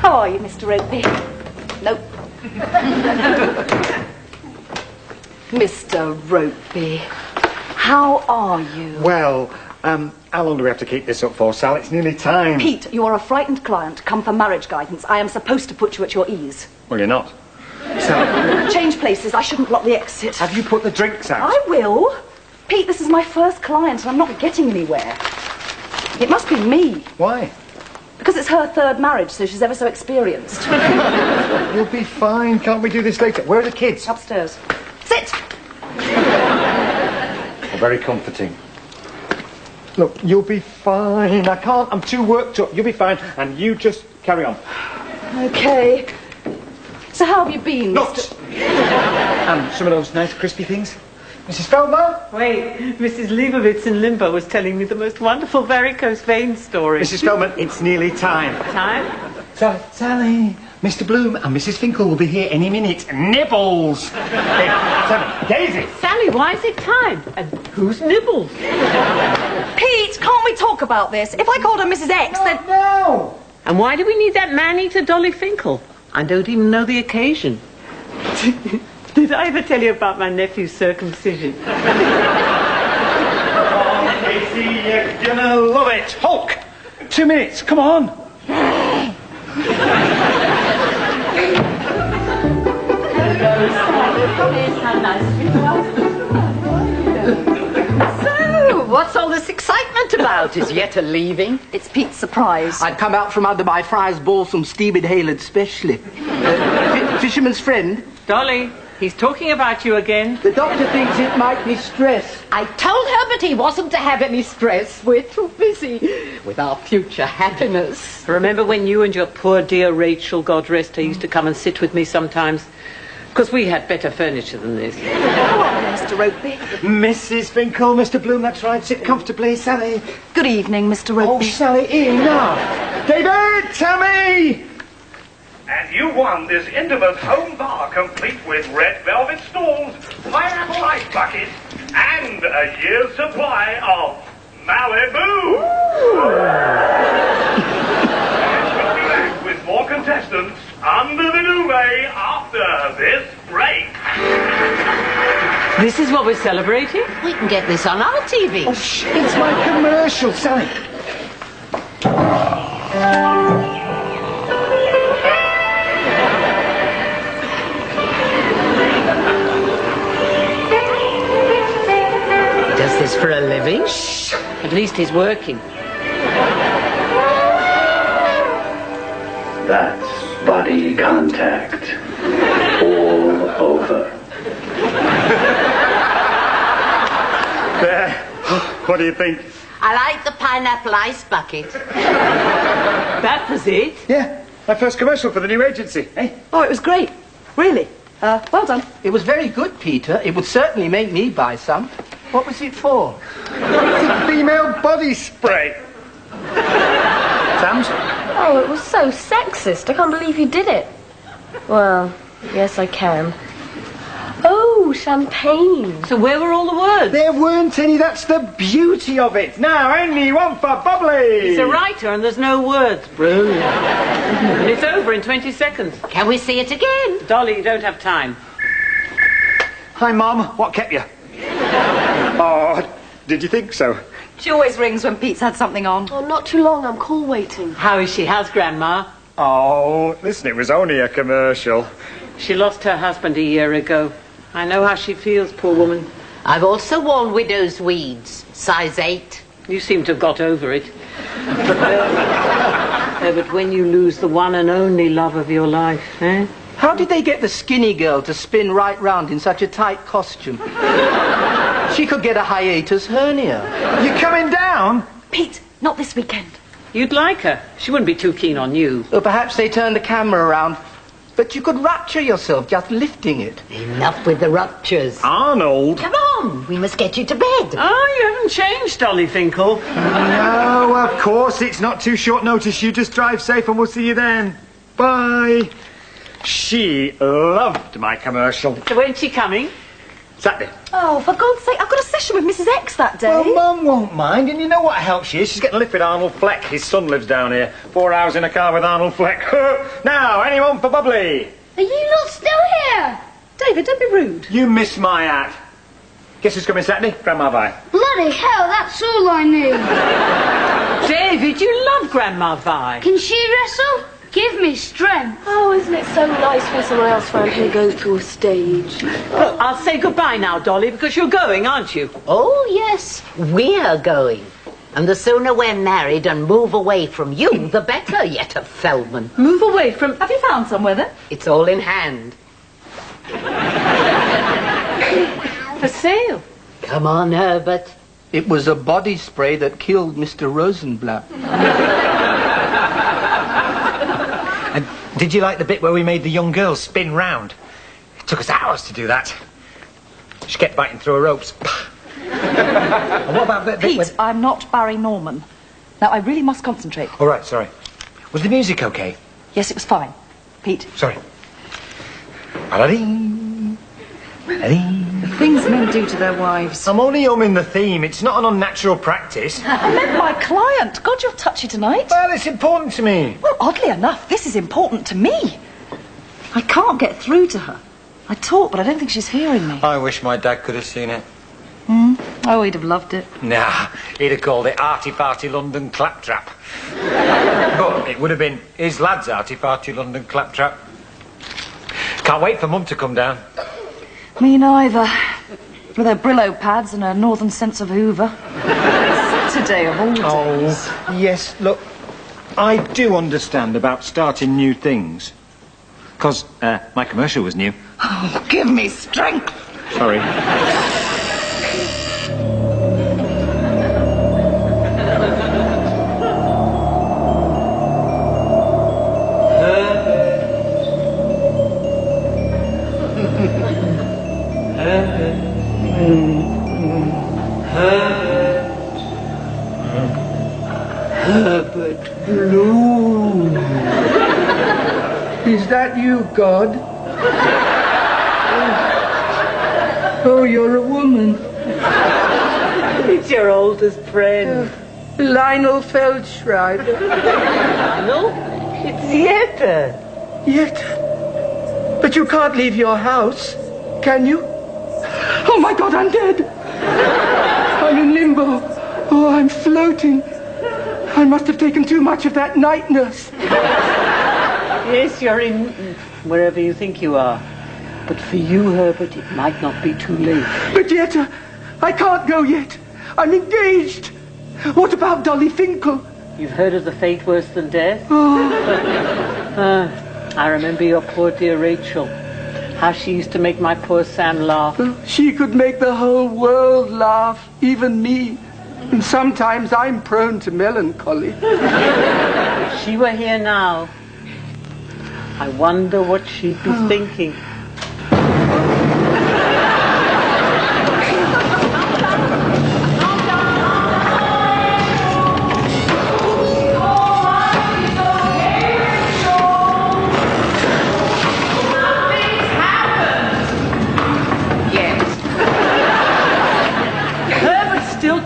How are you, Mr. Ropey? Nope. Mr. Ropey, how are you? Well, how long do we have to keep this up for, Sal? It's nearly time. Pete, you are a frightened client, come for marriage guidance. I am supposed to put you at your ease. Well, you're not. Sal, Change places, I shouldn't block the exit. have you put the drinks out? I will. Pete, this is my first client and I'm not getting anywhere. It must be me. Why? Because it's her third marriage, so she's ever so experienced. You'll be fine. Can't we do this later? Where are the kids? Upstairs. Sit! Oh, very comforting. Look, you'll be fine. I can't. I'm too worked up. You'll be fine. And you just carry on. Okay. So how have you been, Nuts! Some of those nice crispy things. Mrs. Feldman? Wait, Mrs. Leibovitz in Limbo was telling me the most wonderful varicose vein story. Mrs. Feldman, it's nearly time. Time? Sally, Mr. Bloom and Mrs. Finkel will be here any minute. Nibbles! Hey, Sally, Daisy! Sally, why is it time? And who's Nibbles? Pete, can't we talk about this? If I called her Mrs. X, then... No! And why do we need that man-eater Dolly Finkel? I don't even know the occasion. Did I ever tell you about my nephew's circumcision? Oh, Casey, you're gonna love it. Hulk! 2 minutes, come on. So, what's all this excitement about? Is yet a leaving? It's Pete's surprise. I'd come out from under my fry's balsam steam inhalant specially. Fisherman's friend. Dolly, he's talking about you again. The doctor thinks it might be stress. I told her, but he wasn't to have any stress. We're too busy with our future happiness. Remember when you and your poor dear Rachel, God rest her, used to come and sit with me sometimes? Because we had better furniture than this. How are you, Mr. Ropey? Mrs. Finkel, Mr. Bloom, that's right. Sit comfortably, Sally. Good evening, Mr. Oh, Ropey. Sally, enough. David, tell me! And you won this intimate home bar complete with red velvet stools, pineapple ice bucket, and a year's supply of Malibu. And we'll be back with more contestants under the duvet after this break. This is what we're celebrating? We can get this on our TV. Oh, it's my commercial, Sally. Does this for a living? At least he's working. That's body contact. All over. There. What do you think? I like the pineapple ice bucket. That was it? Yeah, my first commercial for the new agency, eh? Oh, it was great. Really. Well done. It was very good, Peter. It would certainly make me buy some. What was it for? It's a female body spray. Sam's? Oh, it was so sexist. I can't believe you did it. Well, yes, I can. Oh, champagne. So where were all the words? There weren't any, that's the beauty of it. Now, only one for bubbly. He's a writer and there's no words. Brilliant. And it's over in 20 seconds. Can we see it again? Dolly, you don't have time. Hi, Mum. What kept you? Oh, did you think so? She always rings when Pete's had something on. Oh, not too long. I'm call waiting. How is she? How's Grandma? Oh, listen, it was only a commercial. She lost her husband a year ago. I know how she feels, poor woman. I've also worn widow's weeds, size 8. You seem to have got over it. But when you lose the one and only love of your life, eh? How did they get the skinny girl to spin right round in such a tight costume? She could get a hiatus hernia. You coming down? Pete, not this weekend. You'd like her. She wouldn't be too keen on you. Or perhaps they turned the camera around. But you could rupture yourself just lifting it. Enough with the ruptures. Arnold! Come on, we must get you to bed. Oh, you haven't changed, Dolly Finkel. No, of course, it's not too short notice. You just drive safe and we'll see you then. Bye. She loved my commercial. So when's she coming? Saturday. Oh, for God's sake, I've got a session with Mrs. X that day. Well, Mum won't mind, and you know what help she is? She's getting a lift with Arnold Fleck. His son lives down here. 4 hours in a car with Arnold Fleck. Now, anyone for Bubbly? Are you not still here? David, don't be rude. You missed my hat. Guess who's coming Saturday? Grandma Vi. Bloody hell, that's all I knew. David, you love Grandma Vi. Can she wrestle? Give me strength. Oh, isn't it so nice when someone else around here goes to a stage? Look, I'll say goodbye now, Dolly, because you're going, aren't you? Oh, yes, we're going. And the sooner we're married and move away from you, the better, Yetta Feldman. Move away from... Have you found somewhere then? It's all in hand. For sale. Come on, Herbert. It was a body spray that killed Mr. Rosenblatt. And did you like the bit where we made the young girl spin round? It took us hours to do that. She kept biting through her ropes. And what about the bit Pete, when... I'm not Barry Norman. Now, I really must concentrate. All right, sorry. Was the music okay? Yes, it was fine. Pete. Sorry. Ba-da-ding. Ba-da-ding. The things men do to their wives. I'm only humming the theme. It's not an unnatural practice. I meant my client. God, you're touchy tonight. Well, it's important to me. Well, oddly enough, this is important to me. I can't get through to her. I talk, but I don't think she's hearing me. I wish my dad could have seen it. Oh, he'd have loved it. Nah, he'd have called it Arty-Farty London Claptrap. But it would have been his lad's Arty-Farty London Claptrap. Can't wait for Mum to come down. Me neither. With her Brillo pads and her northern sense of Hoover. Saturday of all days. Oh, yes, look, I do understand about starting new things. Because my commercial was new. Oh, give me strength. Sorry. Herbert Bloom. Is that you, God? Oh, you're a woman. It's your oldest friend. Lionel Feldschreiber. Lionel? It's Yetta. Yet. But you can't leave your house, can you? Oh, my God, I'm dead. I'm in limbo. Oh, I'm floating. I must have taken too much of that night nurse. Yes, you're in wherever you think you are. But for you, Herbert, it might not be too late. But Yetta, I can't go yet. I'm engaged. What about Dolly Finkel? You've heard of the fate worse than death? Oh. I remember your poor dear Rachel. How she used to make my poor Sam laugh. She could make the whole world laugh, even me. And sometimes I'm prone to melancholy. If she were here now, I wonder what she'd be thinking.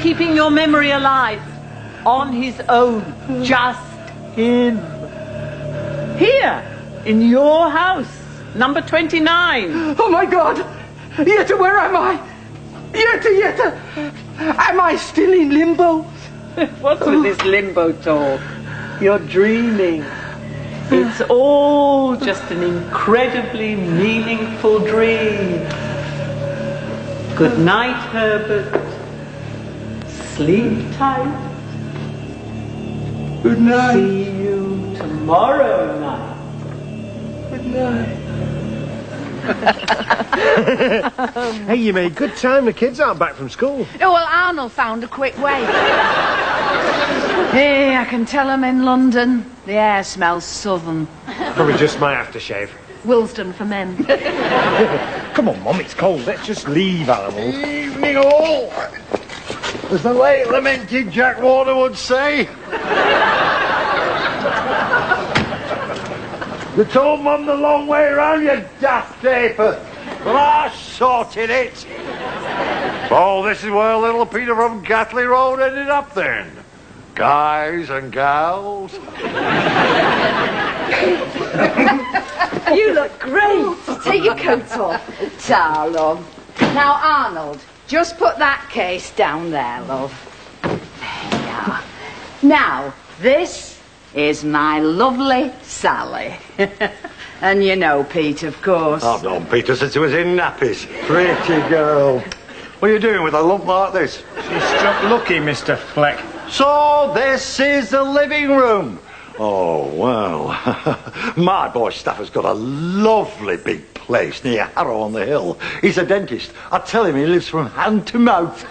Keeping your memory alive on his own, just him. Here, in your house, number 29. Oh, my God! Yetta, where am I? Yetta! Am I still in limbo? What's with this limbo talk? You're dreaming. It's all just an incredibly meaningful dream. Good night, Herbert. Sleep tight. Good night. See you tomorrow night. Good night. Hey, you made good time. The kids aren't back from school. Oh, well, Arnold found a quick way. Hey, I can tell I'm in London. The air smells southern. Probably just my aftershave. Willesden for men. Come on, Mum, it's cold. Let's just leave, animals. Evening all, as the late lamented Jack Warner would say. You told Mum the long way round, you daft paper. Well, I sorted it. So this is where little Peter from Gatley Road ended up then. Guys and gals. You look great. Take your coat off. Ta, love. Now, Arnold, just put that case down there, love. There you are. Now, this is my lovely Sally. And you know Pete, of course. I've known Peter since he was in nappies. Pretty girl. What are you doing with a lump like this? She struck lucky, Mr. Fleck. So this is the living room. Oh, well. My boy Stafford's got a lovely big place near Harrow on the Hill. He's a dentist. I tell him he lives from hand to mouth.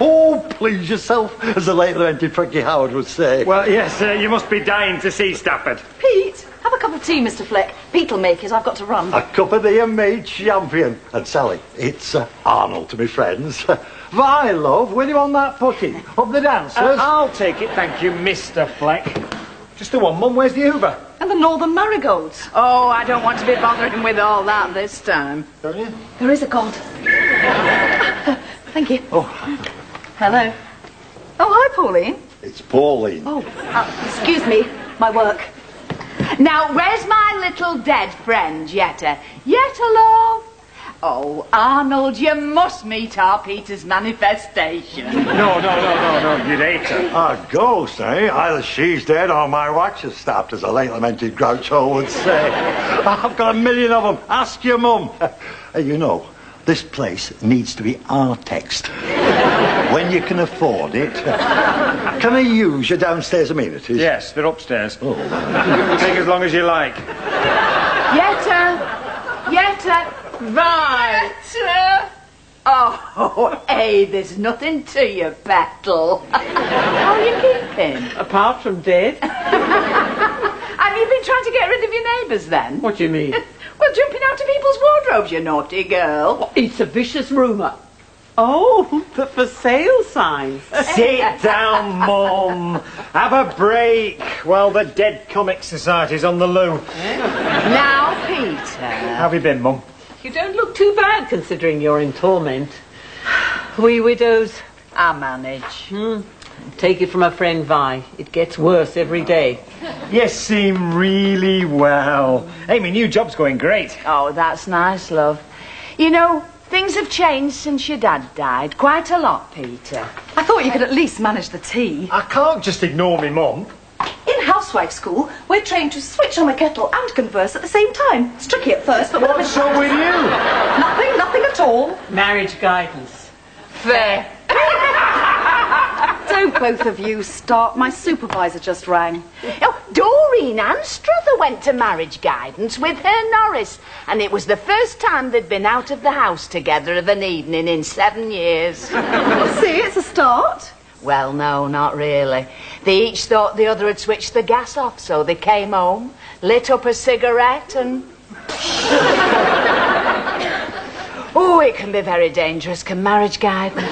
Oh, please yourself, as the late lamented Frankie Howard would say. Well, yes, you must be dying to see Stafford. Pete, have a cup of tea, Mr. Fleck. Pete'll make it. I've got to run. A cup of the made champion. And Sally, it's Arnold to me friends. Vi, love, with him on that putty of the dancers. I'll take it, thank you, Mr. Fleck. Just the one, Mum. Where's the Uber? And the Northern Marigolds. Oh, I don't want to be bothering with all that this time. Don't you? There is a God. Thank you. Oh. Hello. Oh, hi, Pauline. It's Pauline. Oh, excuse me. My work. Now, where's my little dead friend, Yetta? Yetta, love? Oh, Arnold, you must meet our Peter's manifestation. No, you'd hate her. A ghost, eh? Either she's dead or my watch has stopped, as a late lamented Groucho would say. I've got a million of them. Ask your mum. You know, this place needs to be artexed. When you can afford it. Can I use your downstairs amenities? Yes, they're upstairs. Oh. Take as long as you like. Yetta! Right. Oh, hey, there's nothing to you, Petal. How are you keeping? Apart from dead. Have you been trying to get rid of your neighbours then? What do you mean? Well, jumping out of people's wardrobes, you naughty girl. It's a vicious rumour. Oh, the for sale signs. Sit down, Mum. Have a break while the Dead Comic Society's on the loo. Now, Peter. How have you been, Mum? You don't look too bad considering you're in torment. We widows. I manage. Take it from a friend, Vi. It gets worse every day. You seem really well. Hey, my new job's going great. Oh, that's nice, love. You know, things have changed since your dad died. Quite a lot, Peter. I thought you could at least manage the tea. I can't just ignore me mum. In housewife school, we're trained to switch on a kettle and converse at the same time. It's tricky at first, but What's wrong with you? Nothing at all. Marriage guidance. Fair. Don't both of you start. My supervisor just rang. Oh, Doreen Anstruther went to marriage guidance with her Norris, and it was the first time they'd been out of the house together of an evening in 7 years. See, it's a start. Well, no, not really. They each thought the other had switched the gas off, so they came home, lit up a cigarette and... Oh, it can be very dangerous, can marriage guidance?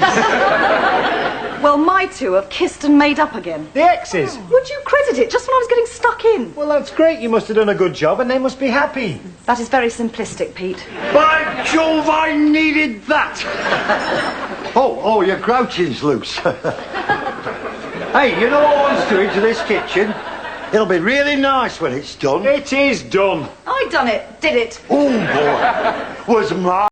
Well, my two have kissed and made up again. The exes. Would you credit it just when I was getting stuck in? Well, that's great. You must have done a good job and they must be happy. That is very simplistic, Pete. By Jove, I needed that! Oh, your grouching's loose. Hey, you know what I wants doing to this kitchen? It'll be really nice when it's done. It is done. I done it. Did it. Oh, boy. Was my...